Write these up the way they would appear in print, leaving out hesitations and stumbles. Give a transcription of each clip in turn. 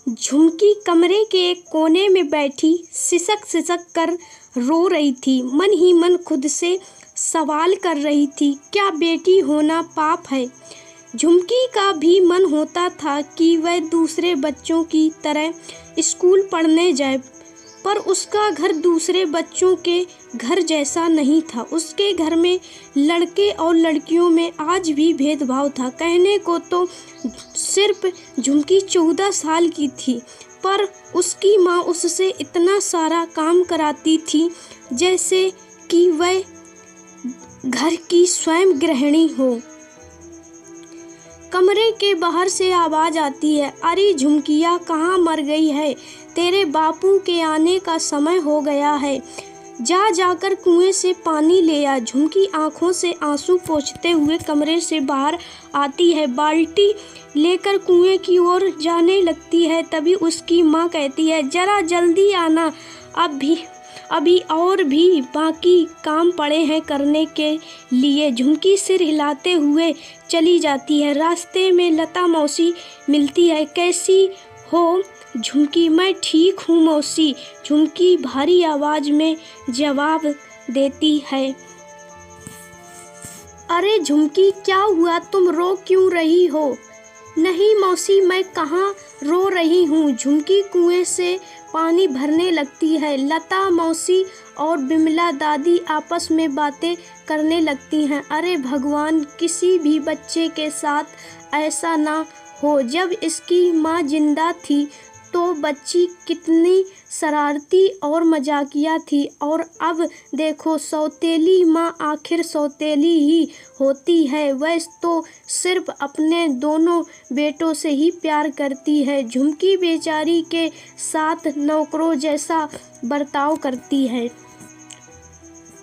झुमकी कमरे के एक कोने में बैठी सिसक सिसक कर रो रही थी। मन ही मन खुद से सवाल कर रही थी, क्या बेटी होना पाप है? झुमकी का भी मन होता था कि वह दूसरे बच्चों की तरह स्कूल पढ़ने जाए, पर उसका घर दूसरे बच्चों के घर जैसा नहीं था। उसके घर में लड़के और लड़कियों में आज भी भेदभाव था। कहने को तो सिर्फ झुमकी 14 साल की थी, पर उसकी माँ उससे इतना सारा काम कराती थी जैसे कि वह घर की स्वयं गृहिणी हो। कमरे के बाहर से आवाज़ आती है, अरे झुमकिया कहाँ मर गई है? तेरे बापू के आने का समय हो गया है। जाकर कुएं से पानी ले आ। झुमकी आंखों से आंसू पोंछते हुए कमरे से बाहर आती है। बाल्टी लेकर कुएं की ओर जाने लगती है। तभी उसकी माँ कहती है, जरा जल्दी आना, अभी और भी बाकी काम पड़े हैं करने के लिए। झुमकी सिर हिलाते हुए चली जाती है। रास्ते में लता मौसी मिलती है। कैसी हो झुमकी? मैं ठीक हूँ मौसी, झुमकी भारी आवाज में जवाब देती है। अरे झुमकी क्या हुआ, तुम रो क्यों रही हो? नहीं मौसी, मैं कहाँ रो रही हूँ। झुमकी कुएं से पानी भरने लगती है। लता मौसी और बिमला दादी आपस में बातें करने लगती हैं। अरे भगवान, किसी भी बच्चे के साथ ऐसा ना हो। जब इसकी माँ जिंदा थी तो बच्ची कितनी शरारती और मजाकिया थी, और अब देखो सौतेली माँ आखिर सौतेली ही होती है। वह तो सिर्फ अपने दोनों बेटों से ही प्यार करती है। झुमकी बेचारी के साथ नौकरों जैसा बर्ताव करती है।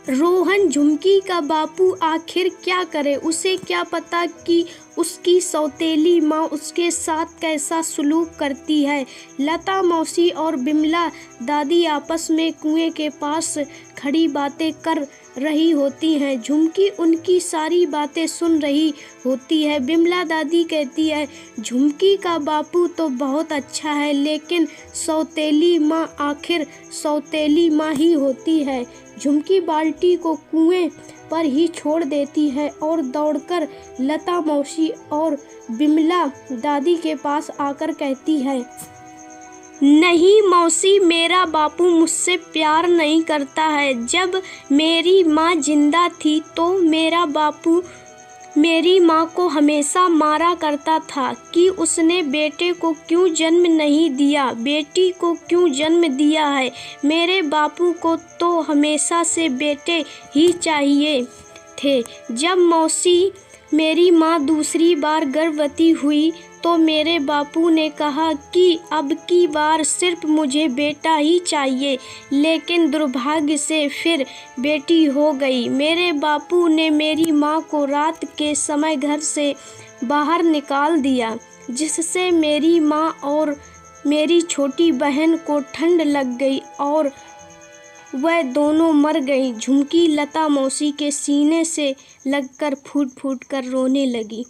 रोहन झुमकी का बापू आखिर क्या करे? उसे क्या पता कि उसकी सौतेली माँ उसके साथ कैसा सलूक करती है। लता मौसी और बिमला दादी आपस में कुएं के पास खड़ी बातें कर रही होती हैं। झुमकी उनकी सारी बातें सुन रही होती है। बिमला दादी कहती है, झुमकी का बापू तो बहुत अच्छा है, लेकिन सौतेली माँ आखिर सौतेली माँ ही होती है। झुमकी बाल्टी को कुएं पर ही छोड़ देती है और दौड़कर लता मौसी और बिमला दादी के पास आकर कहती है, नहीं मौसी, मेरा बापू मुझसे प्यार नहीं करता है। जब मेरी माँ जिंदा थी तो मेरा बापू मेरी माँ को हमेशा मारा करता था कि उसने बेटे को क्यों जन्म नहीं दिया, बेटी को क्यों जन्म दिया है। मेरे बापू को तो हमेशा से बेटे ही चाहिए थे। जब मौसी मेरी माँ दूसरी बार गर्भवती हुई तो मेरे बापू ने कहा कि अब की बार सिर्फ मुझे बेटा ही चाहिए, लेकिन दुर्भाग्य से फिर बेटी हो गई। मेरे बापू ने मेरी माँ को रात के समय घर से बाहर निकाल दिया, जिससे मेरी माँ और मेरी छोटी बहन को ठंड लग गई और वह दोनों मर गईं। झुमकी लता मौसी के सीने से लगकर फूट फूट कर रोने लगी।